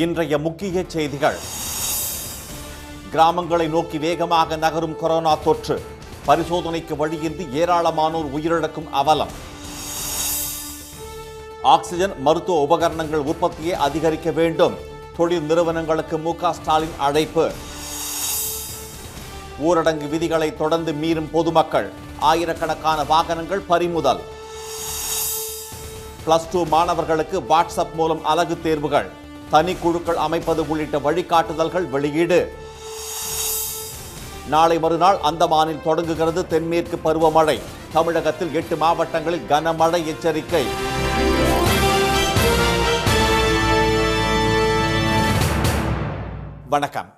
இன்றைய முக்கிய செய்திகள். கிராமங்களை நோக்கி வேகமாக நகரும் கொரோனா தொற்று, பரிசோதனைக்கு வழியின்றி ஏராளமானோர் உயிரிழக்கும் அவலம். ஆக்சிஜன் மருத்துவ உபகரணங்கள் உற்பத்தியை அதிகரிக்க வேண்டும், தொழில் நிறுவனங்களுக்கு மு.க. ஸ்டாலின் அழைப்பு. ஊரடங்கு விதிகளை தொடர்ந்து மீறும் பொதுமக்கள், ஆயிரக்கணக்கான வாகனங்கள் பறிமுதல். +2 மாணவர்களுக்கு வாட்ஸ்அப் மூலம் அலகு தேர்வுகள், தனிக்குழுக்கள் அமைப்பது உள்ளிட்ட வழிகாட்டுதல்கள் வெளியீடு. நாளை மறுநாள் அந்தமானில் தொடங்குகிறது தென்மேற்கு பருவமழை. தமிழகத்தில் 8 மாவட்டங்களில் கனமழை எச்சரிக்கை. வணக்கம்.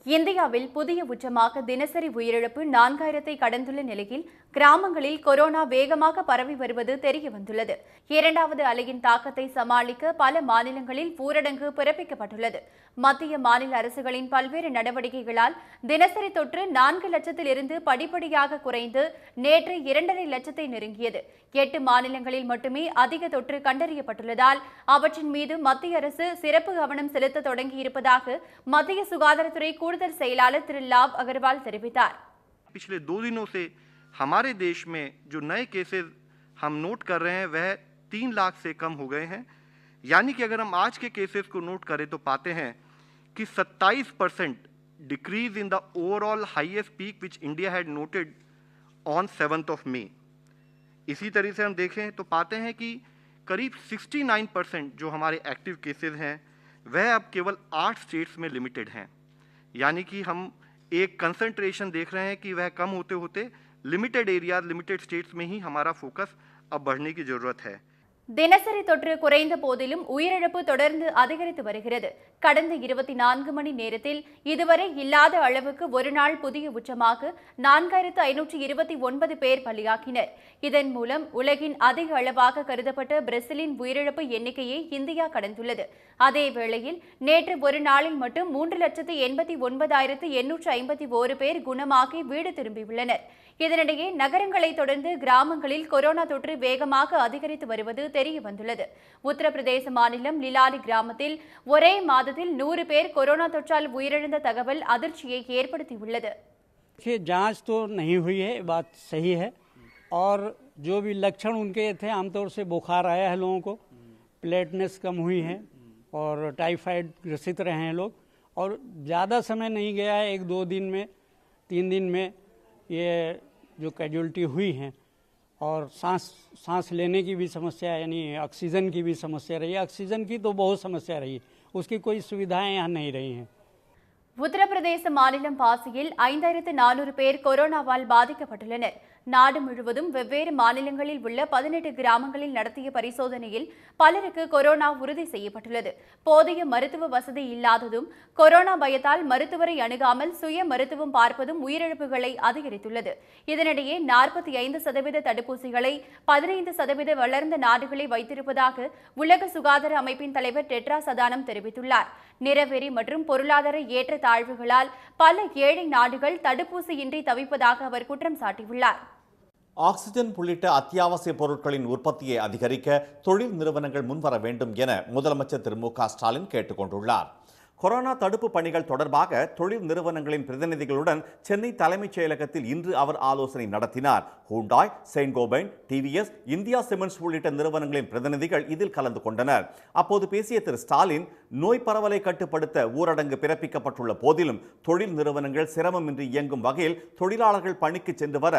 இந்தியாவில் புதிய உச்சமாக தினசரி உயிரிழப்பு 4000-ஐ கடந்துள்ள நிலையில் கிராமங்களில் கொரோனா வேகமாக பரவி வருவது தெரியவந்துள்ளது. 2வது அலையின் தாக்கத்தை சமாளிக்க பல மாநிலங்களில் ஊரடங்கு பிறப்பிக்கப்பட்டுள்ளது. மத்திய மாநில அரசுகளின் பல்வேறு நடவடிக்கைகளால் தினசரி தொற்று 4 லட்சத்திலிருந்து படிப்படியாக குறைந்து நேற்று 2.5 லட்சத்தை நெருங்கியது. 8 மாநிலங்களில் மட்டுமே அதிக தொற்று கண்டறியப்பட்டுள்ளதால் அவற்றின் மீது மத்திய அரசு சிறப்பு கவனம் செலுத்த தொடங்கியிருப்பதாக மத்திய சுகாதாரத்துறை கூடுதல் செயலாளர் திரு லாவ் அகர்வால் தெரிவித்தார். पिछले 2 दिनों से हमारे देश में जो नए केसेस हम नोट कर रहे हैं वह 3 लाख से कम हो गए हैं. यानी कि अगर हम आज के केसेस को नोट करें तो पाते हैं कि 27% decrease in the overall highest peak which India had noted on 7th of May. इसी तरह से हम देखें तो पाते हैं कि करीब 69% जो हमारे एक्टिव केसेस हैं वह अब केवल 8 स्टेट्स में लिमिटेड हैं. यानी कि हम एक कंसंट्रेशन देख रहे हैं कि वह कम होते होते लिमिटेड एरियाज, लिमिटेड स्टेट्स में ही हमारा फोकस अब बढ़ने की जरूरत है. தினசரி தொற்று குறைந்த போதிலும் உயிரிழப்பு தொடர்ந்து அதிகரித்து வருகிறது. கடந்த 24 மணி நேரத்தில் இதுவரை இல்லாத அளவுக்கு ஒரு நாள் புதிய உச்சமாக 4529 பேர் பலியாகினர். இதன் மூலம் உலகின் அதிக அளவாக கருதப்பட்ட பிரேசிலின் உயிரிழப்பு எண்ணிக்கையை இந்தியா கடந்துள்ளது. அதேவேளையில் நேற்று ஒரு நாளில் மட்டும் 3,89,851 பேர் குணமாகி வீடு திரும்பியுள்ளனர். இதனிடையே நகரங்களை தொடர்ந்து கிராமங்களில் கொரோனா தொற்று வேகமாக அதிகரித்து வருவது தெரிய வந்துள்ளது. உத்தரப்பிரதேச மாநிலம் லிலாலி கிராமத்தில் ஒரே மாதத்தில் 100 பேர் கொரோனா தொற்றால் உயிரிழந்த தகவல் அதிர்ச்சியை ஏற்படுத்தியுள்ளது. जांच तो नहीं हुई है, बात सही है, और जो भी लक्षण उनके थे आमतौर से बुखार आया है लोगों को, प्लेटनेस कम हुई है और टाइफाइड ग्रसित रहे हैं लोग, और ज़्यादा समय नहीं गया है, 1-2 दिन में 3 दिन में ये जो कैजुअलिटी हुई हैं. और सांस लेने की भी समस्या, यानी ऑक्सीजन की भी समस्या रही है. ऑक्सीजन की तो बहुत समस्या रही, उसकी कोई सुविधाएं यहाँ नहीं रही हैं. உத்தரப்பிரதேச மாநிலம் பாசியில் 5400 பேர் கொரோனாவால் பாதிக்கப்பட்டுள்ளனர். நாடு முழுவதும் வெவ்வேறு மாநிலங்களில் உள்ள 18 கிராமங்களில் நடத்திய பரிசோதனையில் பலருக்கு கொரோனா உறுதி செய்யப்பட்டுள்ளது. போதிய மருத்துவ வசதி இல்லாததும் கொரோனா பயத்தால் மருத்துவரை அணுகாமல் சுய மருத்துவம் பார்ப்பதும் உயிரிழப்புகளை அதிகரித்துள்ளது. இதனிடையே 45% தடுப்பூசிகளை 15% வளர்ந்த நாடுகளை வைத்திருப்பதாக உலக சுகாதார அமைப்பின் தலைவர் டெட்ராஸ் அதானம் தெரிவித்துள்ளார். நிறவெறி மற்றும் பொருளாதார ஏற்றத்தாழ்வுகளால் பல ஏழை நாடுகள் தடுப்பூசியின்றி தவிப்பதாக அவர் குற்றம் சாட்டியுள்ளார். ஆக்சிஜன் உள்ளிட்ட அத்தியாவசிய பொருட்களின் உற்பத்தியை அதிகரிக்க தொழில் நிறுவனங்கள் முன்வர வேண்டும் என முதலமைச்சர் திரு மு.க. ஸ்டாலின் கேட்டுக் கொண்டுள்ளார். கொரோனா தடுப்பு பணிகள் தொடர்பாக தொழில் நிறுவனங்களின் பிரதிநிதிகளுடன் சென்னை தலைமைச் செயலகத்தில் இன்று அவர் ஆலோசனை நடத்தினார். Hyundai, Saint Gobain, TVS, India cements உள்ளிட்ட நிறுவனங்களின் பிரதிநிதிகள் இதில் கலந்து கொண்டனர். அப்போது பேசிய திரு ஸ்டாலின், நோய் பரவலை கட்டுப்படுத்த ஊரடங்கு பிறப்பிக்கப்பட்டுள்ள போதிலும் தொழில் நிறுவனங்கள் சிரமமின்றி இயங்கும் வகையில் தொழிலாளர்கள் பணிக்கு சென்று வர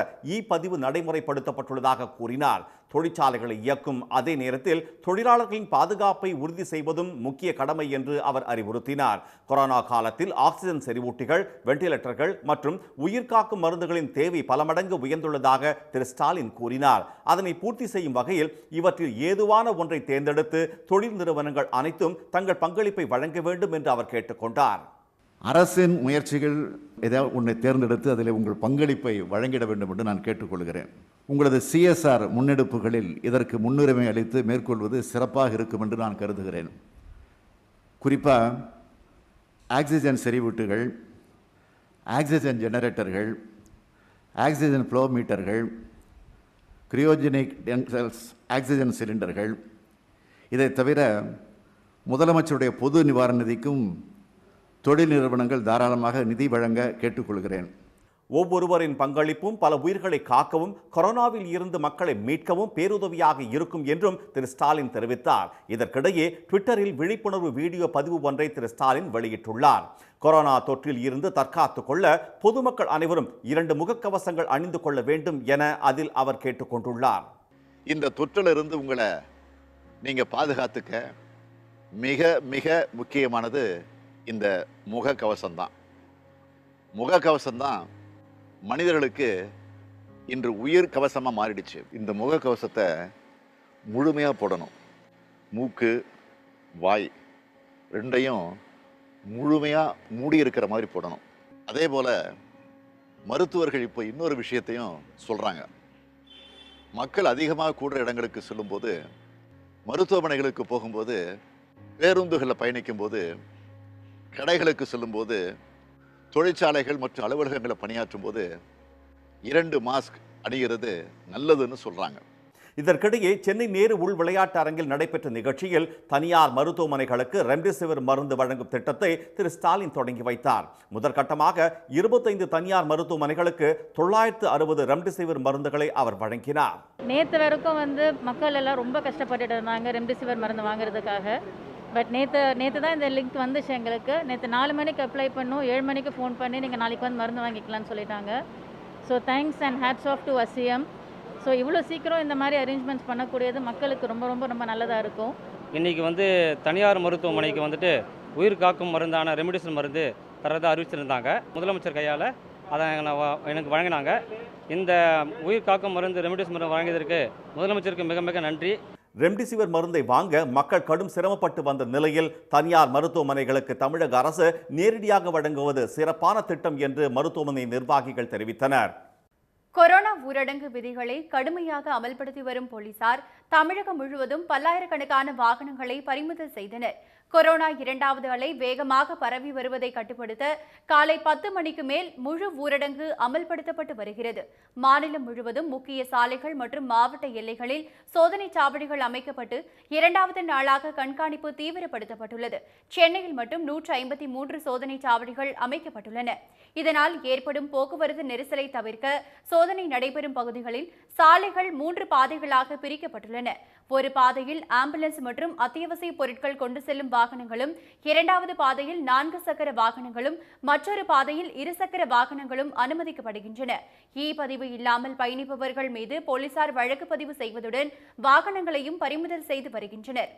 பதிவு நடைமுறைப்படுத்தப்பட்டுள்ளதாக கூறினார். தொழிற்சாலைகளை இயக்கும் அதே நேரத்தில் தொழிலாளர்களின் பாதுகாப்பை உறுதி செய்வதும் முக்கிய கடமை என்று அவர் அறிவுறுத்தினார். கொரோனா காலத்தில் ஆக்சிஜன் செறிவூட்டிகள், வெண்டிலேட்டர்கள் மற்றும் உயிர்காக்கும் மருந்துகளின் தேவை பல மடங்கு உயர்ந்துள்ளதாக திரு ஸ்டாலின் கூறினார். அதனை பூர்த்தி செய்யும் வகையில் இவற்றில் ஏதுவான ஒன்றை தேர்ந்தெடுத்து தொழில் நிறுவனங்கள் அனைத்தும் தங்கள் பங்களிப்பை வழங்க வேண்டும் என்று அவர் கேட்டுக்கொண்டார். அரசின் முயற்சிகள் ஏதாவது ஒன்றை தேர்ந்தெடுத்து அதில் உங்கள் பங்களிப்பை வழங்கிட வேண்டும் என்று நான் கேட்டுக்கொள்கிறேன். உங்களது CSR முன்னெடுப்புகளில் இதற்கு முன்னுரிமை அளித்து மேற்கொள்வது சிறப்பாக இருக்கும் என்று நான் கருதுகிறேன். குறிப்பாக ஆக்சிஜன் செறிவூட்டுகள், ஆக்சிஜன் ஜெனரேட்டர்கள், ஆக்சிஜன் ஃப்ளோ மீட்டர்கள், கிரியோஜெனிக் ஆக்சிஜன் சிலிண்டர்கள், இதை தவிர முதலமைச்சருடைய பொது நிவாரண நிதிக்கும் தொழில் நிறுவனங்கள் தாராளமாக நிதி வழங்க கேட்டுக்கொள்கிறேன். ஒவ்வொருவரின் பங்களிப்பும் பல உயிர்களை காக்கவும் கொரோனாவில் இருந்து மக்களை மீட்கவும் பேருதவியாக இருக்கும் என்றும் திரு ஸ்டாலின் தெரிவித்தார். இதற்கிடையே ட்விட்டரில் விழிப்புணர்வு வீடியோ பதிவு ஒன்றை திரு ஸ்டாலின் வெளியிட்டுள்ளார். கொரோனா தொற்றில் இருந்து தற்காத்துக் கொள்ள பொதுமக்கள் அனைவரும் 2 முகக்கவசங்கள் அணிந்து கொள்ள வேண்டும் என அதில் அவர் கேட்டுக்கொண்டுள்ளார். இந்த தொற்றிலிருந்து உங்களை நீங்க பாதுகாத்துக்க மிக மிக முக்கியமானது இந்த முகக்கவசம்தான். முகக்கவசம்தான் மனிதர்களுக்கு இன்று உயிர் கவசமாக மாறிடுச்சு. இந்த முகக்கவசத்தை முழுமையாக போடணும். மூக்கு வாய் ரெண்டையும் முழுமையாக மூடி இருக்கிற மாதிரி போடணும். அதே போல் மருத்துவர்கள் இப்போ இன்னொரு விஷயத்தையும் சொல்கிறாங்க. மக்கள் அதிகமாக கூடுற இடங்களுக்கு செல்லும்போது, மருத்துவமனைகளுக்கு போகும்போது, பேருந்துகளில் பயணிக்கும்போது, கடைகளுக்கு செல்லும்போது, தொழிற்சாலைகள் மற்றும் அலுவலகங்களை பணியாற்றும் போது 2 மாஸ்க் அணிகிறது நல்லதுன்னு சொல்றாங்க. இதற்கிடையே சென்னை நேரு உள் விளையாட்டு அரங்கில் நடைபெற்ற நிகழ்ச்சியில் தனியார் மருத்துவமனைகளுக்கு ரெம்டெசிவிர் மருந்து வழங்கும் திட்டத்தை திரு ஸ்டாலின் தொடங்கி வைத்தார். முதற்கட்டமாக 25 தனியார் மருத்துவமனைகளுக்கு 960 ரெம்டெசிவிர் மருந்துகளை அவர் வழங்கினார். நேற்று வரைக்கும் மக்கள் எல்லாம் ரொம்ப கஷ்டப்பட்டுட்டு இருந்தாங்க ரெம்டெசிவிர் மருந்து வாங்குறதுக்காக. பட் நேற்று தான் இந்த லிங்க் வந்துச்சு எங்களுக்கு. நேற்று 4 மணிக்கு அப்ளை பண்ணோம், 7 மணிக்கு ஃபோன் பண்ணி நீங்கள் நாளைக்கு வந்து மருந்து வாங்கிக்கலாம்னு சொல்லிட்டாங்க. So thanks and hats off to CM. So இவ்வளோ சீக்கிரம் இந்த மாதிரி அரேஞ்ச்மெண்ட்ஸ் பண்ணக்கூடியது மக்களுக்கு ரொம்ப ரொம்ப ரொம்ப நல்லதாக இருக்கும். இன்றைக்கி தனியார் மருத்துவமனைக்கு உயிர் காக்கும் மருந்தான ரெம்டெசிவிர் மருந்து தரதாக அறிவிச்சிருந்தாங்க. முதலமைச்சர் கையால் அதை எனக்கு வழங்கினாங்க. இந்த உயிர் காக்கும் மருந்து ரெம்டெசிவிர் மருந்து வழங்கியதற்கு முதலமைச்சருக்கு மிக மிக நன்றி. ரெம்டெசிவிர் மருந்தை வாங்க மக்கள் கடும் சிரமப்பட்டு வந்த நிலையில் தனியார் மருத்துவமனைகளுக்கு தமிழக அரசு நேரடியாக வழங்குவது சிறப்பான திட்டம் என்று மருத்துவமனை நிர்வாகிகள் தெரிவித்தனர். கொரோனா ஊரடங்கு விதிகளை கடுமையாக அமல்படுத்தி வரும் போலீசார் தமிழகம் முழுவதும் பல்லாயிரக்கணக்கான வாகனங்களை பறிமுதல் செய்தனர். கொரோனா 2வது அலை வேகமாக பரவி வருவதை கட்டுப்படுத்த காலை 10 மணிக்கு மேல் முழு ஊரடங்கு அமல்படுத்தப்பட்டு வருகிறது. மாநிலம் முழுவதும் முக்கிய சாலைகள் மற்றும் மாவட்ட எல்லைகளில் சோதனை சாவடிகள் அமைக்கப்பட்டு 2வது நாளாக கண்காணிப்பு தீவிரப்படுத்தப்பட்டுள்ளது. சென்னையில் மட்டும் 153 சோதனை சாவடிகள் அமைக்கப்பட்டுள்ளன. இதனால் ஏற்படும் போக்குவரத்து நெரிசலை தவிர்க்க சோதனை நடைபெறும் பகுதிகளில் சாலைகள் 3 பாதைகளாக பிரிக்கப்பட்டுள்ளன. ஒரு பாதையில் ஆம்புலன்ஸ் மற்றும் அத்தியாவசிய பொருட்கள் கொண்டு செல்லும் வாகனங்களும், 2வது பாதையில் 4 சக்கர வாகனங்களும், மற்றொரு பாதையில் 2 சக்கர வாகனங்களும் அனுமதிக்கப்படுகின்றன. பதிவு இல்லாமல் பயணிப்பவர்கள் மீது போலீசார் வழக்கு பதிவு செய்வதுடன் வாகனங்களையும் பறிமுதல் செய்து வருகின்றனர்.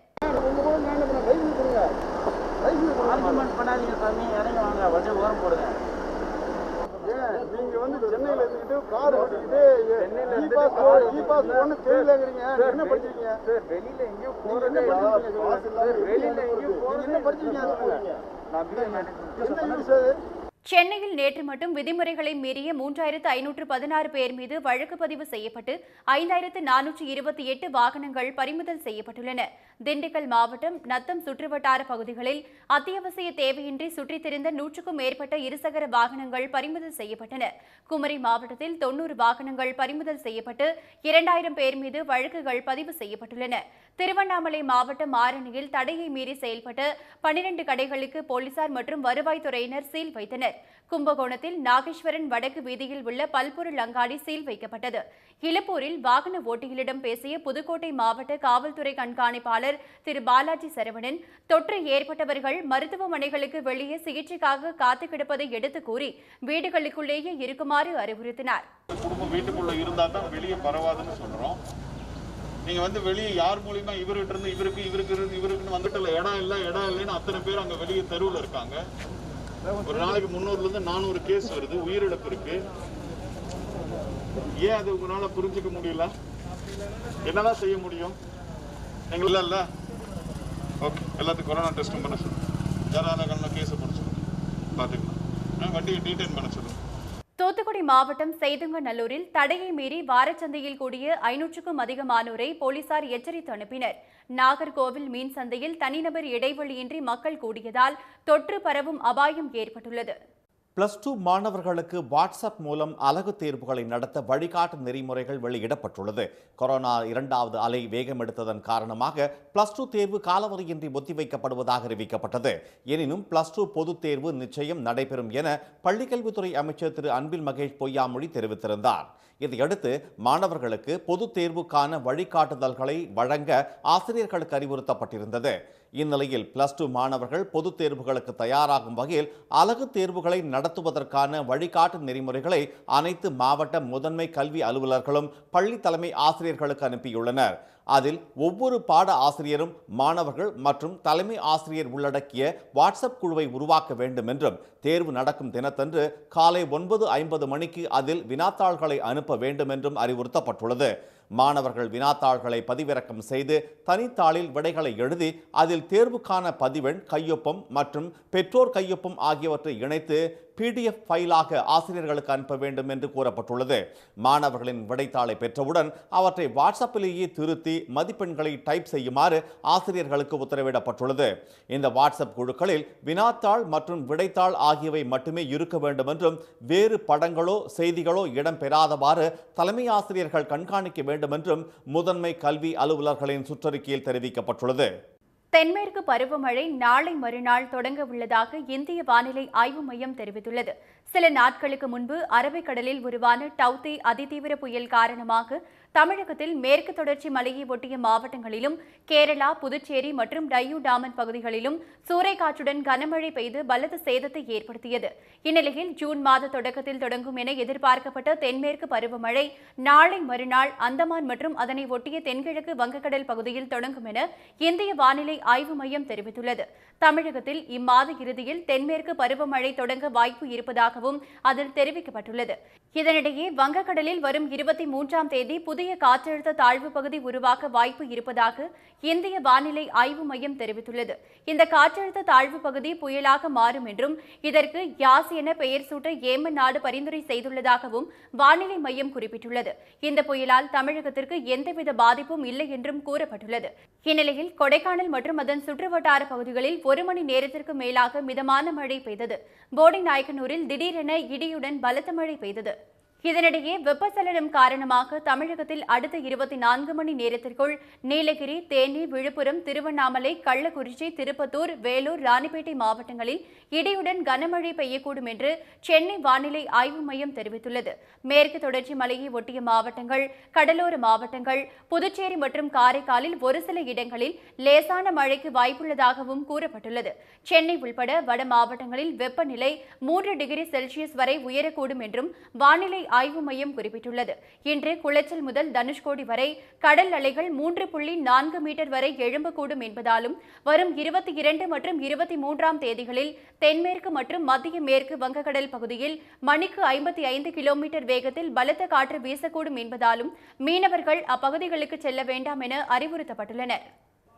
நீங்க சென்னையில இருந்துட்டு கார் ஓட்டிட்டு ஒண்ணு தெரியலங்கறீங்க. என்ன படிச்சீங்க? வெளியில எங்கேயோ போறதே வெளியில எங்கேயோ போறது என்ன படிச்சீங்க? நான் சென்னையில் நேற்று மட்டும் விதிமுறைகளை மீறிய 3516 பேர் மீது வழக்கு பதிவு செய்யப்பட்டு 5428 வாகனங்கள் பறிமுதல் செய்யப்பட்டுள்ளன. திண்டுக்கல் மாவட்டம் நத்தம் சுற்றுவட்டார பகுதிகளில் அத்தியாவசிய தேவையின்றி சுற்றித் திரிந்த 100க்கும் மேற்பட்ட 2 சக்கர வாகனங்கள் பறிமுதல் செய்யப்பட்டன. குமரி மாவட்டத்தில் 90 வாகனங்கள் பறிமுதல் செய்யப்பட்டு 2000 பேர் மீது வழக்குகள் பதிவு செய்யப்பட்டுள்ளன. திருவண்ணாமலை மாவட்டம் ஆரணியில் தடையை மீறி செயல்பட்ட 12 கடைகளுக்கு போலீசார் மற்றும் வருவாய்த்துறையினர் சீல் வைத்தனர். கும்பகோணத்தில் நாகேஸ்வரன் வடக்கு வீதியில் உள்ள பல்பொருள் அங்காடி சீல் வைக்கப்பட்டது. இலப்பூரில் வாகன ஓட்டிகளிடம் பேசிய புதுக்கோட்டை மாவட்ட காவல்துறை கண்காணிப்பாளர் திரு பாலாஜி சரவணன், தொற்று ஏற்பட்டவர்கள் மருத்துவமனைகளுக்கு வெளியே சிகிச்சைக்காக காத்து கிடப்பதை எடுத்து கூறி வீடுகளுக்குள்ளேயே இருக்குமாறு அறிவுறுத்தினார். வீட்டுக்குள்ள இருந்தா தான் வெளியே பரவாதுன்னு சொல்றோம். நீங்க வெளியே யார் மூலியமா இவர்கிட்ட இருந்து இவருக்குன்னு வந்துட்டு இடம் இல்லைன்னு அத்தனை பேர் அங்க வெளியே தெருவில் இருக்காங்க. ஒரு நாளைக்கு 300ல இருந்து 400 கேஸ் வருது, உயிரிழப்பு இருக்கு. ஏன் அது உங்களால புரிஞ்சுக்க முடியல? என்னதான் செய்ய முடியும்? எங்கள இல்ல ஓகே எல்லாத்துக்கும் கொரோனா டெஸ்ட் பண்ண சொல்லுங்க. யாராவது கேஸை பிடிச்சிடும் பார்த்துக்கலாம். வண்டியை டீடைன் பண்ண சொல்லுங்க. தூத்துக்குடி மாவட்டம் செய்துங்கநல்லூரில் தடையை மீறி வாரச்சந்தையில் கூடிய 500க்கும் அதிகமானோரை போலீசார் எச்சரித்து அனுப்பினர். நாகர்கோவில் மீன் சந்தையில் தனிநபர் இடைவெளியின்றி மக்கள் கூடியதால் தொற்று பரவும் அபாயம் ஏற்பட்டுள்ளது. +2 மாணவர்களுக்கு வாட்ஸ்அப் மூலம் அலகு தேர்வுகளை நடத்த வழிகாட்டு நெறிமுறைகள் வெளியிடப்பட்டுள்ளது. கொரோனா 2வது அலை வேகம் எடுத்ததன் காரணமாக +2 தேர்வு காலவரையின்றி ஒத்திவைக்கப்படுவதாக அறிவிக்கப்பட்டது. எனினும் +2 பொதுத் தேர்வு நிச்சயம் நடைபெறும் என பள்ளிக்கல்வித்துறை அமைச்சர் திரு அன்பில் மகேஷ் பொய்யாமொழி தெரிவித்திருந்தார். இதையடுத்து மாணவர்களுக்கு பொதுத் தேர்வுக்கான வழிகாட்டுதல்களை வழங்க ஆசிரியர்களுக்கு அறிவுறுத்தப்பட்டிருந்தது. இந்நிலையில் +2 மாணவர்கள் பொதுத் தேர்வுகளுக்கு தயாராகும் வகையில் அலகு தேர்வுகளை நடத்துவதற்கான வழிகாட்டு நெறிமுறைகளை அனைத்து மாவட்ட முதன்மை கல்வி அலுவலர்களும் பள்ளி தலைமை ஆசிரியர்களுக்கு அனுப்பியுள்ளனர். அதில் ஒவ்வொரு பாட ஆசிரியரும் மாணவர்கள் மற்றும் தலைமை ஆசிரியர் உள்ளடக்கிய வாட்ஸ்அப் குழுவை உருவாக்க வேண்டும் என்றும் தேர்வு நடக்கும் தினத்தன்று காலை 9:50 மணிக்கு அதில் வினாத்தாள்களை அனுப்ப வேண்டும் என்றும் அறிவுறுத்தப்பட்டுள்ளது. மாணவர்கள் வினாத்தாள்களை பதிவிறக்கம் செய்து தனித்தாளில் விடைகளை எழுதி அதில் தேர்வுக்கான பதிவெண், கையொப்பம் மற்றும் பெற்றோர் கையொப்பம் ஆகியவற்றை இணைத்து PDF ஃபைலாக ஆசிரியர்களுக்கு அனுப்ப வேண்டும் என்று கூறப்பட்டுள்ளது. மாணவர்களின் விடைத்தாளை பெற்றவுடன் அவற்றை வாட்ஸ்அப்பிலேயே திருத்தி மதிப்பெண்களை டைப் செய்யுமாறு ஆசிரியர்களுக்கு உத்தரவிடப்பட்டுள்ளது. இந்த வாட்ஸ்அப் குழுக்களில் வினாத்தாள் மற்றும் விடைத்தாள் ஆகியவை மட்டுமே இருக்க வேண்டும் என்றும் வேறு படங்களோ செய்திகளோ இடம்பெறாதவாறு தலைமை ஆசிரியர்கள் கண்காணிக்க வேண்டும் என்றும் முதன்மை கல்வி அலுவலர்களின் சுற்றறிக்கையில் தெரிவிக்கப்பட்டுள்ளது. தென்மேற்கு பருவமழை நாளை மறுநாள் தொடங்க உள்ளதாக இந்திய வானிலை ஆய்வு மையம் தெரிவித்துள்ளது. சில நாட்களுக்கு முன்பு அரபிக்கடலில் உருவான டவுதே அதிதீவிர புயல் காரணமாக தமிழகத்தில் மேற்கு தொடர்ச்சி மலையை ஒட்டிய மாவட்டங்களிலும் கேரளா, புதுச்சேரி மற்றும் டையூ டாமன் பகுதிகளிலும் சூறைக்காற்றுடன் கனமழை பெய்து பலத்த சேதத்தை ஏற்படுத்தியது. இந்நிலையில் ஜூன் மாத தொடக்கத்தில் தொடங்கும் என எதிர்பார்க்கப்பட்ட தென்மேற்கு பருவமழை நாளை மறுநாள் அந்தமான் மற்றும் அதனை ஒட்டிய தென்கிழக்கு வங்கக்கடல் பகுதியில் தொடங்கும் என இந்திய வானிலை ஆய்வு மையம் தெரிவித்துள்ளது. தமிழகத்தில் இம்மாத இறுதியில் தென்மேற்கு பருவமழை தொடங்க வாய்ப்பு இருப்பதாகவும் அதில் தெரிவிக்கப்பட்டுள்ளது. இதனிடையே வங்கக்கடலில் வரும் 23ஆம் தேதி புதிய காற்றழுத்த தாழ்வு பகுதி உருவாக வாய்ப்பு இருப்பதாக இந்திய வானிலை ஆய்வு மையம் தெரிவித்துள்ளது. இந்த காற்றழுத்த தாழ்வு பகுதி புயலாக மாறும் என்றும் இதற்கு யாஸ் என பெயர் சூட்ட ஏமன் நாடு பரிந்துரை செய்துள்ளதாகவும் வானிலை மையம் குறிப்பிட்டுள்ளது. இந்த புயலால் தமிழகத்திற்கு எந்தவித பாதிப்பும் இல்லை என்றும் கூறப்பட்டுள்ளது. இந்நிலையில் கொடைக்கானல் மற்றும் அதன் சுற்றுவட்டார பகுதிகளில் 1 மணி நேரத்திற்கு மேலாக மிதமான மழை பெய்தது. போடிநாயக்கனூரில் திடீரென இடியுடன் பலத்த மழை பெய்தது. இதனிடையே வெப்பச்சலனம் காரணமாக தமிழகத்தில் அடுத்த 24 மணி நேரத்திற்குள் நீலகிரி, தேனி, விழுப்புரம், திருவண்ணாமலை, கள்ளக்குறிச்சி, திருப்பத்தூர், வேலூர், ராணிப்பேட்டை மாவட்டங்களில் இடியுடன் கனமழை பெய்யக்கூடும் என்று சென்னை வானிலை ஆய்வு மையம் தெரிவித்துள்ளது. மேற்கு தொடர்ச்சி மலையை ஒட்டிய மாவட்டங்கள், கடலோர மாவட்டங்கள், புதுச்சேரி மற்றும் காரைக்காலில் ஒரு சில இடங்களில் லேசான மழைக்கு வாய்ப்புள்ளதாகவும் கூறப்பட்டுள்ளது. சென்னை உள்பட வட மாவட்டங்களில் வெப்பநிலை 3 டிகிரி செல்சியஸ் வரை உயரக்கூடும் என்றும் வானிலை ஆய்வு மையம் குறிப்பிட்டுள்ளது. இன்று குளச்சல் முதல் தனுஷ்கோடி வரை கடல் அலைகள் 3.4 மீட்டர் வரை எழும்பக்கூடும் என்பதாலும் வரும் 22 மற்றும் 23ஆம் தேதிகளில் தென்மேற்கு மற்றும் மத்திய மேற்கு வங்கக்கடல் பகுதியில் மணிக்கு 55 கிலோமீட்டர் வேகத்தில் பலத்த காற்று வீசக்கூடும் என்பதாலும் மீனவர்கள் அப்பகுதிகளுக்கு செல்ல வேண்டாம் என அறிவுறுத்தப்பட்டுள்ளனர்.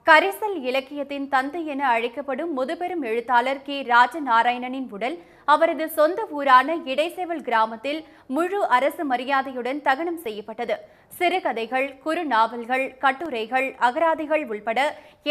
கரிசல் இலக்கியத்தின் தந்தை என அழைக்கப்படும் முதுபெரும் எழுத்தாளர் கி. ராஜநாராயணனின் உடல் அவரது சொந்த ஊரான இடைசேவல் கிராமத்தில் முழு அரசு மரியாதையுடன் தகனம் செய்யப்பட்டது. சிறுகதைகள், குறு நாவல்கள், கட்டுரைகள், அகராதிகள் உள்பட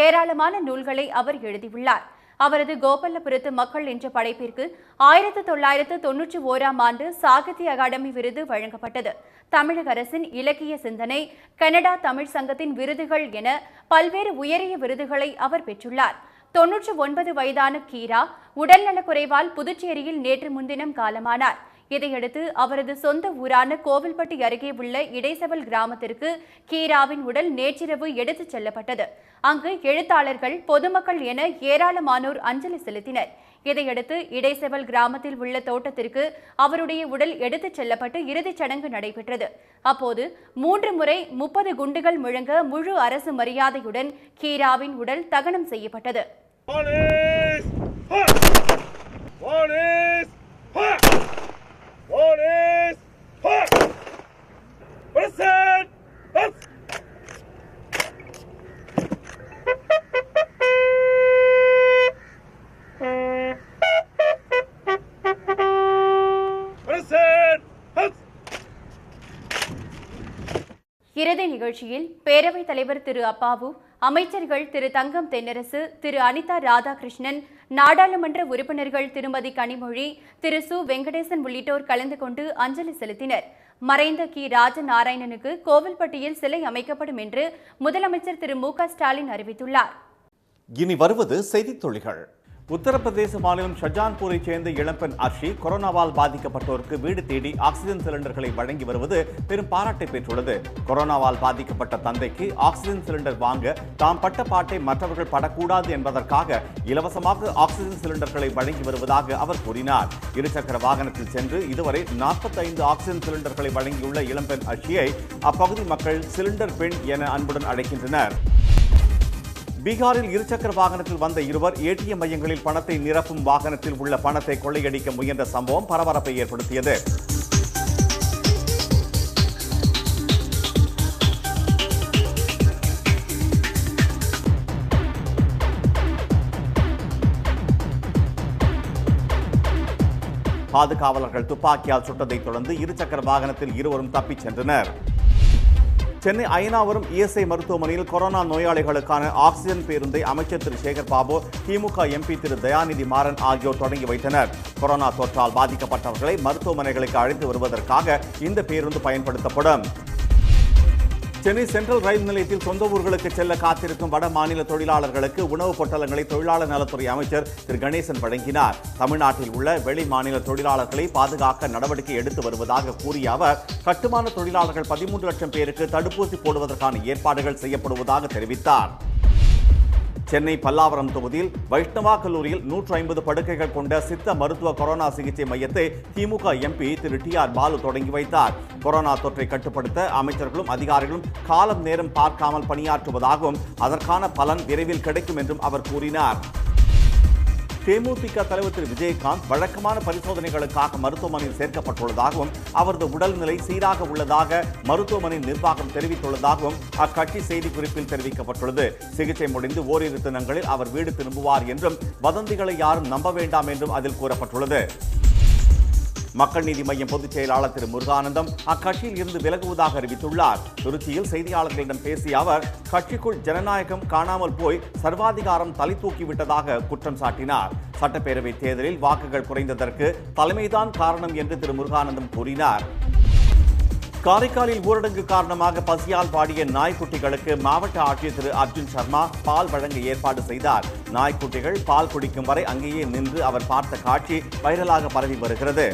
ஏராளமான நூல்களை அவர் எழுதியுள்ளார். அவரது கோபல்லபுரத்து மக்கள் என்ற படைப்பிற்கு 1991ஆம் ஆண்டு சாகித்ய அகாடமி விருது வழங்கப்பட்டது. தமிழக அரசின் இலக்கிய சிந்தனை, கனடா தமிழ் சங்கத்தின் விருதுகள் என பல்வேறு உயரிய விருதுகளை அவர் பெற்றுள்ளார். 99 வயதான கீரா உடல்நலக்குறைவால் புதுச்சேரியில் நேற்று முன்தினம் காலமானார். இதையடுத்து அவரது சொந்த ஊரான கோவில்பட்டி அருகே உள்ள இடைசெவல் கிராமத்திற்கு கீராவின் உடல் நேற்றிரவு எடுத்துச் செல்லப்பட்டது. அங்கு எழுத்தாளர்கள், பொதுமக்கள் என ஏராளமானோர் அஞ்சலி செலுத்தினர். இதையடுத்து இடைசெவல் கிராமத்தில் உள்ள தோட்டத்திற்கு அவருடைய உடல் எடுத்துச் செல்லப்பட்டு இறுதிச் சடங்கு நடைபெற்றது. அப்போது 3 முறை 30 குண்டுகள் முழங்க முழு அரசு மரியாதையுடன் கீராவின் உடல் தகனம் செய்யப்பட்டது. இறுதி நிகழ்ச்சி நிகழ்ச்சியில் பேரவைத் தலைவர் திரு அப்பாவு, அமைச்சர்கள் திரு தங்கம் தென்னரசு, திரு அனிதா ராதாகிருஷ்ணன், நாடாளுமன்ற உறுப்பினர்கள் திருமதி கனிமொழி, திரு சு வெங்கடேசன் உள்ளிட்டோர் கலந்து கொண்டு அஞ்சலி செலுத்தினர். மறைந்த கி ராஜநாராயணனுக்கு கோவில்பட்டியில் சிலை அமைக்கப்படும் என்று முதலமைச்சர் திரு மு க ஸ்டாலின் அறிவித்துள்ளார். இனி வருவது செய்தித் துளிகள். உத்தரப்பிரதேச மாநிலம் ஷஜான்பூரை சேர்ந்த இளம்பெண் அர்ஷி கொரோனாவால் பாதிக்கப்பட்டோருக்கு வீடு தேடி ஆக்சிஜன் சிலிண்டர்களை வழங்கி வருவது பெரும் பாராட்டை பெற்றுள்ளது. கொரோனாவால் பாதிக்கப்பட்ட தந்தைக்கு ஆக்சிஜன் சிலிண்டர் வாங்க தாம் பட்ட பாட்டை மற்றவர்கள் படக்கூடாது என்பதற்காக இலவசமாக ஆக்சிஜன் சிலிண்டர்களை வழங்கி வருவதாக அவர் கூறினார். இருசக்கர வாகனத்தில் சென்று இதுவரை 45 ஆக்சிஜன் சிலிண்டர்களை வழங்கியுள்ள இளம்பெண் அர்ஷியை அப்பகுதி மக்கள் சிலிண்டர் பெண் என அன்புடன் அழைக்கின்றனர். பீகாரில் இருசக்கர வாகனத்தில் வந்த இருவர் ஏடிஎம் மையங்களில் பணத்தை நிரப்பும் வாகனத்தில் உள்ள பணத்தை கொள்ளையடிக்க முயன்ற சம்பவம் பரபரப்பை ஏற்படுத்தியது. பாதுகாவலர்கள் துப்பாக்கியால் சுட்டதைத் தொடர்ந்து இருசக்கர வாகனத்தில் இருவரும் தப்பிச் சென்றனர். சென்னை அயனாவரம் இஎஸ்ஐ மருத்துவமனையில் கொரோனா நோயாளிகளுக்கான ஆக்சிஜன் பேருந்தை அமைச்சர் திரு சேகர் பாபு, திமுக எம்பி திரு தயாநிதி மாறன் ஆகியோர் தொடங்கி வைத்தனர். கொரோனா தொற்றால் பாதிக்கப்பட்டவர்களை மருத்துவமனைகளுக்கு அழைத்து வருவதற்காக இந்த பேருந்து பயன்படுத்தப்படும். சென்னை சென்ட்ரல் ரயில் நிலையத்தில் சொந்த ஊர்களுக்கு செல்ல காத்திருக்கும் வட மாநில தொழிலாளர்களுக்கு உணவுப் பொட்டலங்களை தொழிலாளர் நலத்துறை அமைச்சர் திரு கணேசன் வழங்கினார். தமிழ்நாட்டில் உள்ள வெளி மாநில தொழிலாளர்களை பாதுகாக்க நடவடிக்கை எடுத்து வருவதாக கூறிய அவர், கட்டுமான தொழிலாளர்கள் 13 லட்சம் பேருக்கு தடுப்பூசி போடுவதற்கான ஏற்பாடுகள் செய்யப்படுவதாக தெரிவித்தார். சென்னை பல்லாவரம் தொகுதியில் வைஷ்ணவா கல்லூரியில் 150 படுக்கைகள் கொண்ட சித்த மருத்துவ கொரோனா சிகிச்சை மையத்தை திமுக எம்பி திரு டி.ஆர். பாலு தொடங்கி வைத்தார். கொரோனா தொற்றை கட்டுப்படுத்த அமைச்சர்களும் அதிகாரிகளும் காலம் நேரம் பார்க்காமல் பணியாற்றுவதாகவும் அதற்கான பலன் விரைவில் கிடைக்கும் என்றும் அவர் கூறினார். தேமுதிக தலைவர் திரு விஜயகாந்த் வழக்கமான பரிசோதனைகளுக்காக மருத்துவமனையில் சேர்க்கப்பட்டுள்ளதாகவும் அவரது உடல்நிலை சீராக உள்ளதாக மருத்துவமனை நிர்வாகம் தெரிவித்துள்ளதாகவும் அக்கட்சி செய்திக்குறிப்பில் தெரிவிக்கப்பட்டுள்ளது. சிகிச்சை முடிந்து ஓரிரு தினங்களில் அவர் வீடு திரும்புவார் என்றும் வதந்திகளை யாரும் நம்ப வேண்டாம் என்றும் அதில் கூறப்பட்டுள்ளது. மக்கள் நீதி மய்யம் பொதுச் செயலாளர் திரு முருகானந்தம் அக்கட்சியில் இருந்து விலகுவதாக அறிவித்துள்ளார். திருச்சியில் செய்தியாளர்களிடம் பேசிய அவர், கட்சிக்குள் ஜனநாயகம் காணாமல் போய் சர்வாதிகாரம் தலை தூக்கிவிட்டதாக குற்றம் சாட்டினார். சட்டப்பேரவை தேர்தலில் வாக்குகள் குறைந்ததற்கு தலைமைதான் காரணம் என்று திரு முருகானந்தம் கூறினார். காரைக்காலில் ஊரடங்கு காரணமாக பசியால் வாடிய நாய்க்குட்டிகளுக்கு மாவட்ட ஆட்சியர் திரு அர்ஜுன் சர்மா பால் வழங்க ஏற்பாடு செய்தார். நாய்க்குட்டிகள் பால் குடிக்கும் வரை அங்கேயே நின்று அவர் பார்த்த காட்சி வைரலாக பரவி வருகிறது.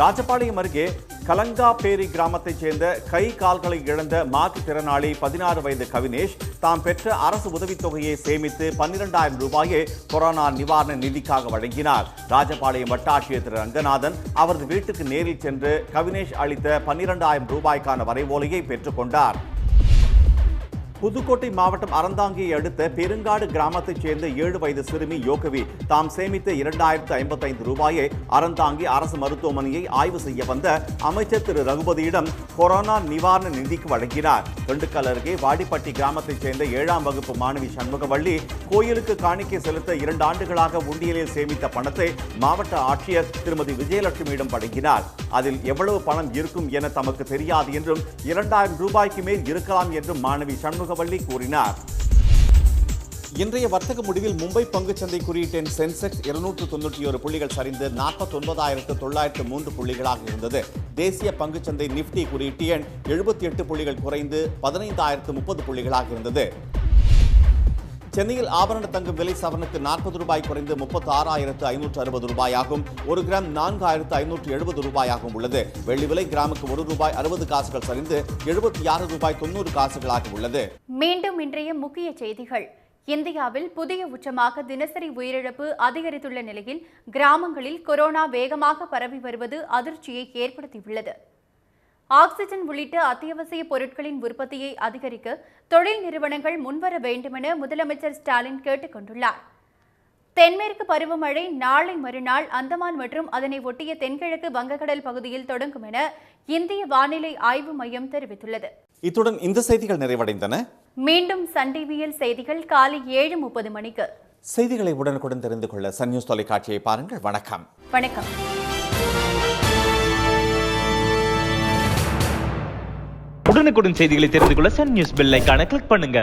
ராஜபாளையம் அருகே கலங்காப்பேரி கிராமத்தைச் சேர்ந்த கை கால்களை இழந்த மாற்றுத்திறனாளி 16 வயது கவினேஷ் தாம் பெற்ற அரசு உதவித்தொகையை சேமித்து 12,000 ரூபாயை கொரோனா நிவாரண நிதிக்காக வழங்கினார். ராஜபாளையம் வட்டாட்சியர் திரு ரங்கநாதன் அவரது வீட்டுக்கு நேரில் சென்று கவினேஷ் அளித்த 12,000 ரூபாய்க்கான வரைவோலையை பெற்றுக் கொண்டார். புதுக்கோட்டை மாவட்டம் அறந்தாங்கியை அடுத்த பெருங்காடு கிராமத்தைச் சேர்ந்த 7 வயது சிறுமி யோகவி தாம் சேமித்த 2055 ரூபாயை அறந்தாங்கி அரசு மருத்துவமனையை ஆய்வு செய்ய வந்த அமைச்சர் திரு ரகுபதியிடம் கொரோனா நிவாரண நிதிக்கு வழங்கினார். திண்டுக்கல் அருகே வாடிப்பட்டி கிராமத்தைச் சேர்ந்த 7ஆம் வகுப்பு மாணவி சண்முகவள்ளி கோயிலுக்கு காணிக்கை செலுத்த 2 ஆண்டுகளாக உண்டியலில் சேமித்த பணத்தை மாவட்ட ஆட்சியர் திருமதி விஜயலட்சுமியிடம் வழங்கினார். அதில் எவ்வளவு பணம் இருக்கும் என தமக்கு தெரியாது என்றும் 2000 ரூபாய்க்கு மேல் இருக்கலாம் என்றும் மாணவி சண்முகவள்ளி கூறினார். இன்றைய வர்த்தக முடிவில் மும்பை பங்குச்சந்தை குறியீட்டின் சென்செக்ஸ் 291 புள்ளிகள் சரிந்து 49,903 புள்ளிகளாக இருந்தது. தேசிய பங்குச்சந்தை நிப்டி குறியீட்டு எண் 78 புள்ளிகள் குறைந்து 15,030 புள்ளிகளாக இருந்தது. சென்னையில் ஆபரண தங்கம் விலை சவரனுக்கு 40 ரூபாய் குறைந்து 36,560 ரூபாயாகும். 1 கிராம் 4,570 ரூபாயாகவும் உள்ளது. வெள்ளி விலை கிராமுக்கு 1 ரூபாய் 60 காசுகள் சரிந்து 76 ரூபாய் 90 காசுகளாக உள்ளது. மீண்டும் இன்றைய முக்கிய செய்திகள். இந்தியாவில் புதிய உச்சமாக தினசரி உயிரிழப்பு அதிகரித்துள்ள நிலையில் கிராமங்களில் கொரோனா வேகமாக பரவி வருவது அதிர்ச்சியை ஏற்படுத்தியுள்ளது. ஆக்சிஜன் உள்ளிட்ட அத்தியாவசிய பொருட்களின் உற்பத்தியை அதிகரிக்க தொழில் நிறுவனங்கள் முன்வர வேண்டுமென முதலமைச்சர் ஸ்டாலின் கேட்டுக் கொண்டுள்ளார். தென்மேற்கு பருவமழை நாளை மறுநாள் அந்தமான் மற்றும் அதனை ஒட்டிய தென்கிழக்கு வங்கக்கடல் பகுதியில் தொடங்கும் என இந்திய வானிலை ஆய்வு மையம் தெரிவித்துள்ளது. இத்துடன் இந்த செய்திகள் நிறைவடைந்தன. மீண்டும் சன் டிவியில் செய்திகள் காலை 7:30 மணிக்கு. செய்திகளை உடனுக்குடன் தெரிந்து கொள்ள சன் நியூஸ் தொலைக்காட்சியை பாருங்கள். வணக்கம். வணக்கம். உடனுக்குடன் செய்திகளை தெரிந்து கொள்ள சன் நியூஸ் பெல் ஐகானை கிளிக் பண்ணுங்க.